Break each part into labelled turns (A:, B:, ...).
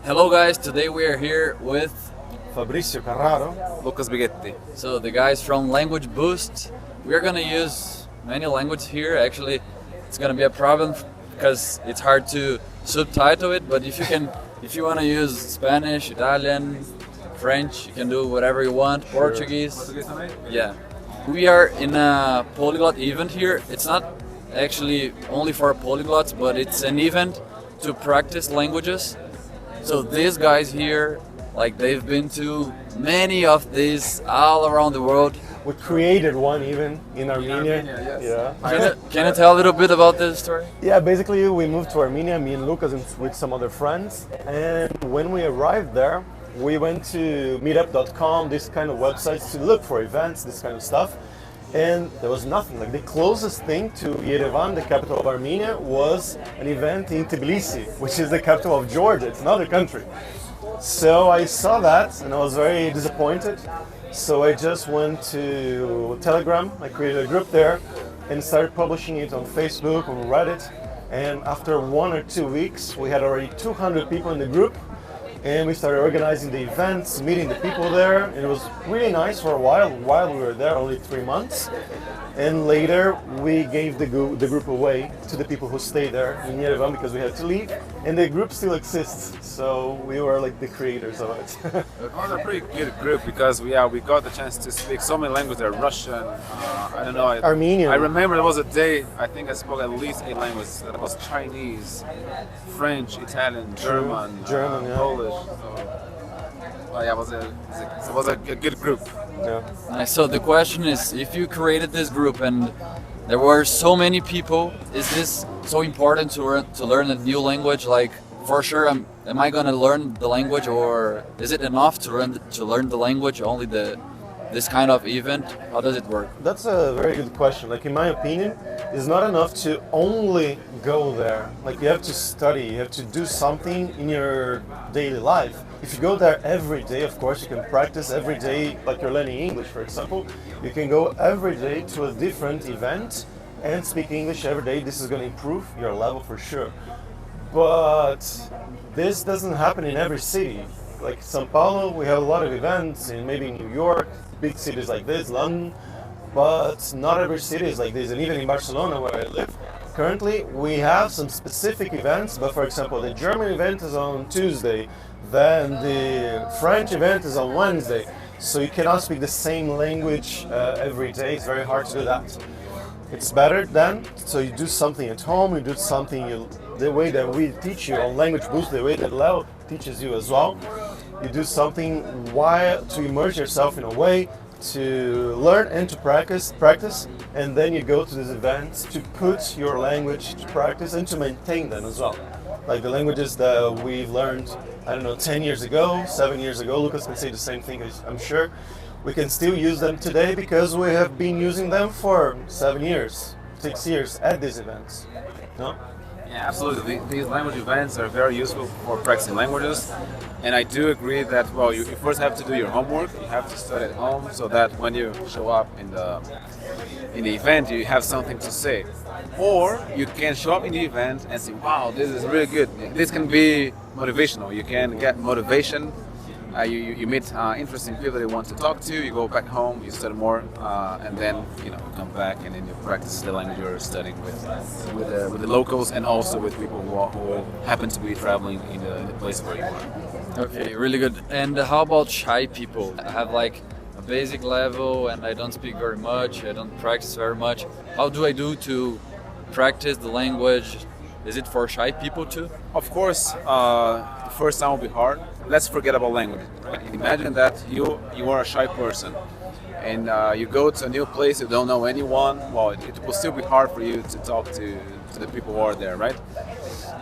A: Hello guys, today we are here with
B: Fabrizio Carraro.
C: Lucas Bighetti.
A: so the guys from Language Boost. We are gonna use many languages here. Actually, it's gonna be a problem because it's hard to subtitle it. But if you wanna use Spanish, Italian, French, you can do whatever you want. Portuguese. Yeah. We are in a polyglot event here. It's not actually only for polyglots, but it's an event to practice languages. So these guys here, like they've been to many of these all around the world.
B: We created one even in Armenia.
C: Armenia, yes.
B: Yeah.
A: Can you tell a little bit about this story?
B: Yeah, basically we moved to Armenia, me and Lucas and with some other friends. And when we arrived there, we went to meetup.com, this kind of websites to look for events, this kind of stuff. And there was nothing. Like the closest thing to Yerevan, the capital of Armenia, was an event in Tbilisi, which is the capital of Georgia. It's another country. So I saw that and I was very disappointed. So I just went to Telegram. I created a group there and started publishing it on Facebook, on Reddit. And after 1 or 2 weeks, we had already 200 people in the group. And we started organizing the events, meeting the people there, and it was really nice for a while we were there, only 3 months. And later we gave the group away to the people who stayed there in Yerevan because we had to leave, and the group still exists, so we were like the creators of it.
C: It was a pretty good group because we got the chance to speak so many languages. There, Russian, I don't know,
B: Armenian.
C: I remember there was a day I think I spoke at least 8 languages. That was Chinese, French, Italian, German,
B: yeah.
C: Polish. So, well, yeah, it was a good group.
B: Yeah.
A: Nice. So the question is, if you created this group and there were so many people, is this so important to learn a new language? Like, for sure, am I gonna learn the language, or is it enough to learn the language only this kind of event? How does it work?
B: That's a very good question. Like in my opinion, it's not enough to only go there. Like you have to study, you have to do something in your daily life. If you go there every day, of course, you can practice every day, like you're learning English, for example. You can go every day to a different event and speak English every day. This is going to improve your level for sure. But this doesn't happen in every city. Like São Paulo, we have a lot of events, and maybe in New York, big cities like this, London, but not every city is like this. And even in Barcelona, where I live, currently we have some specific events, but for example, the German event is on Tuesday, then the French event is on Wednesday, so you cannot speak the same language every day. It's very hard to do that. It's better then, so you do something at home, you do something the way that we teach you on Language Boost, the way that Leo teaches you as well. You do something while to immerse yourself in a way to learn and to practice, and then you go to these events to put your language to practice and to maintain them as well. Like the languages that we've learned, I don't know, 10 years ago, 7 years ago, Lucas can say the same thing, I'm sure. We can still use them today because we have been using them for 7 years, 6 years at these events. No?
C: Yeah, absolutely. These language events are very useful for practicing languages. And I do agree that, well, you first have to do your homework. You have to study at home so that when you show up in the event, you have something to say. Or you can show up in the event and say, wow, this is really good. This can be motivational. You can get motivation. You meet interesting people that you want to talk to. You go back home, you study more, and then you come back and then you practice the language you're studying with the locals and also with people who happen to be traveling in the place where you are.
A: Okay, really good. And how about shy people? I have like a basic level and I don't speak very much, I don't practice very much. How do I do to practice the language? Is it for shy people too?
C: Of course, the first time will be hard. Let's forget about language. Right? Imagine that you are a shy person and you go to a new place, you don't know anyone. Well, it will still be hard for you to talk to the people who are there, right?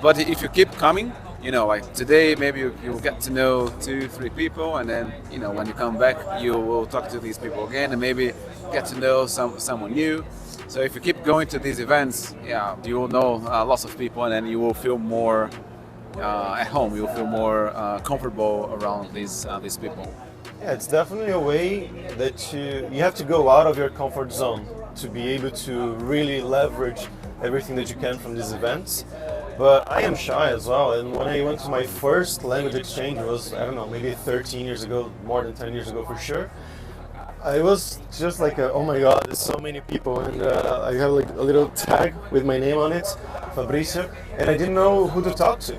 C: But if you keep coming, like today, maybe you'll get to know 2-3 people, and then, when you come back, you will talk to these people again, and maybe get to know someone new. So if you keep going to these events, you will know lots of people, and then you will feel more at home. You will feel more comfortable around these people.
B: Yeah, it's definitely a way that you have to go out of your comfort zone to be able to really leverage everything that you can from these events. But I am shy as well, and when I went to my first language exchange, it was, I don't know, maybe 13 years ago, more than 10 years ago for sure. I was just like, oh my god, there's so many people, and I have like a little tag with my name on it, Fabricio, and I didn't know who to talk to.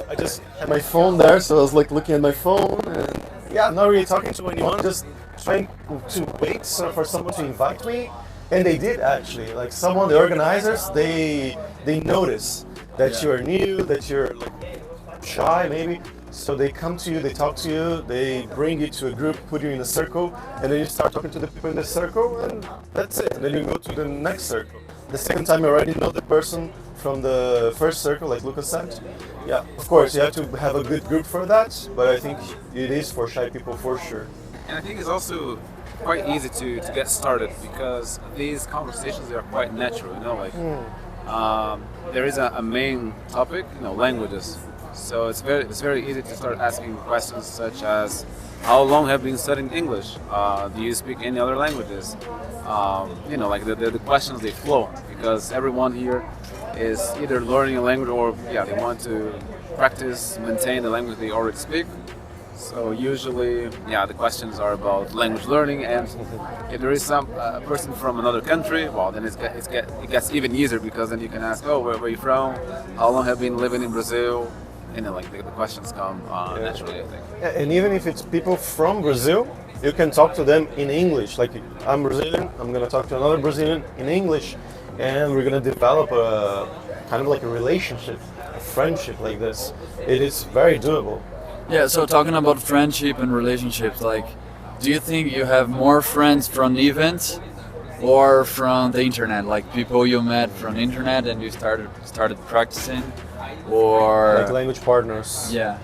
B: I just had my phone there, so I was like looking at my phone, and yeah, not really talking to anyone, just trying to wait for someone to invite me, and they did actually. Like someone, the organizers, they notice that you're new, that you're like shy maybe, so they come to you, they talk to you, they bring you to a group, put you in a circle, and then you start talking to the people in the circle, and that's it. And then you go to the next circle. The second time you already know the person from the first circle, like Lucas said. Yeah, of course you have to have a good group for that, but I think it is for shy people for sure.
C: And I think it's also quite easy to get started because these conversations are quite natural, you know, like there is a main topic, you know, languages. So it's very easy to start asking questions such as, how long have you been studying English? Do you speak any other languages? You know, like the questions, they flow because everyone here is either learning a language or they want to practice, maintain the language they already speak. So usually, the questions are about language learning, and if there is some person from another country, well, then it gets even easier because then you can ask, oh, where are you from? How long have you been living in Brazil? And then like the questions come naturally, I think.
B: Yeah, and even if it's people from Brazil, you can talk to them in English. Like I'm Brazilian, I'm gonna talk to another Brazilian in English, and we're gonna develop a kind of like a relationship, a friendship like this. It is very doable.
A: Yeah, so talking about friendship and relationships, like, do you think you have more friends from events or from the internet? Like people you met from the internet and you started practicing, or
B: like language partners?
A: Yeah.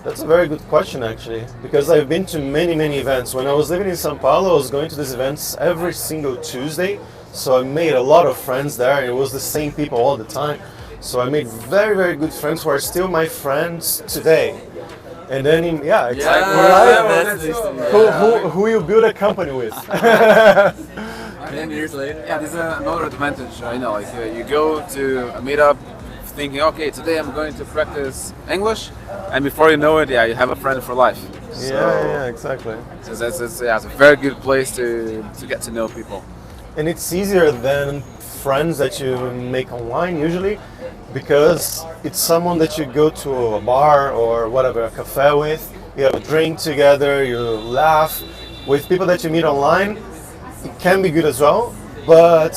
B: That's a very good question actually, because I've been to many events. When I was living in São Paulo, I was going to these events every single Tuesday, so I made a lot of friends there, and it was the same people all the time. So I made very good friends who are still my friends today. And then, who you build a company with.
A: 10 years later.
C: Yeah, this is another advantage. You know, like you go to a meetup thinking, okay, today I'm going to practice English, and before you know it, you have a friend for life. So,
B: yeah, exactly.
C: So it's a very good place to get to know people.
B: And it's easier than friends that you make online usually, because it's someone that you go to a bar or whatever, a cafe with, you have a drink together, you laugh. With people that you meet online, it can be good as well, but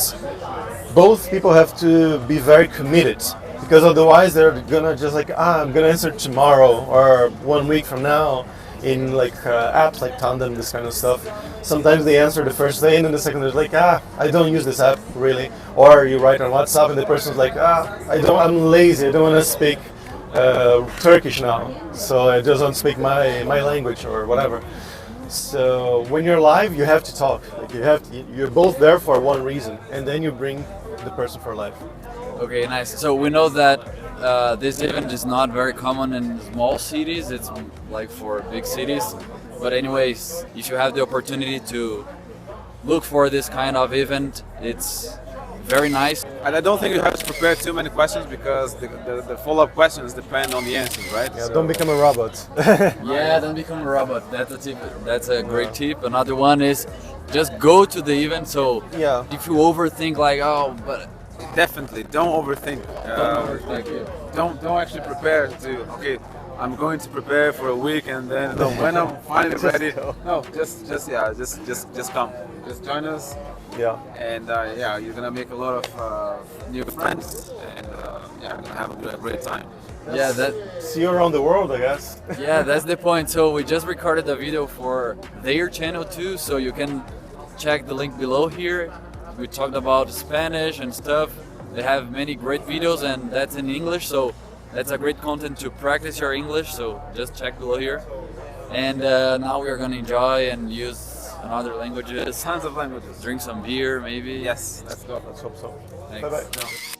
B: both people have to be very committed, because otherwise they're gonna just like, I'm gonna answer tomorrow or 1 week from now. In like apps like Tandem, this kind of stuff, sometimes they answer the first day and then the second they're like, I don't use this app really. Or you write on WhatsApp and the person's like, I'm lazy, I don't want to speak Turkish now, so I just don't speak my language or whatever. So when you're live, you have to talk. Like you're both there for one reason, and then you bring the person for life.
A: Okay, nice. So we know that this event is not very common in small cities, it's like for big cities. But anyways, if you have the opportunity to look for this kind of event, it's very nice.
C: And I don't think you have to prepare too many questions because the follow-up questions depend on the answers, right?
B: Yeah, so don't become a robot.
A: Yeah, don't become a robot. That's a tip. That's a great tip. Another one is just go to the event. So if you overthink, like, but
C: definitely don't overthink. Don't actually prepare to. Okay, I'm going to prepare for a week, and then when I'm finally ready, just come, just join us.
B: Yeah.
C: And you're gonna make a lot of new friends, and you're gonna have a great time.
B: See you around the world, I guess.
A: Yeah, that's the point. So we just recorded a video for their channel too, so you can check the link below here. We talked about Spanish and stuff. They have many great videos, and that's in English, so that's a great content to practice your English, so just check below here. And now we're gonna enjoy and use another languages.
C: Tons of languages.
A: Drink some beer, maybe.
C: Yes, let's go.
B: Let's hope so.
A: Thanks.
B: Bye-bye.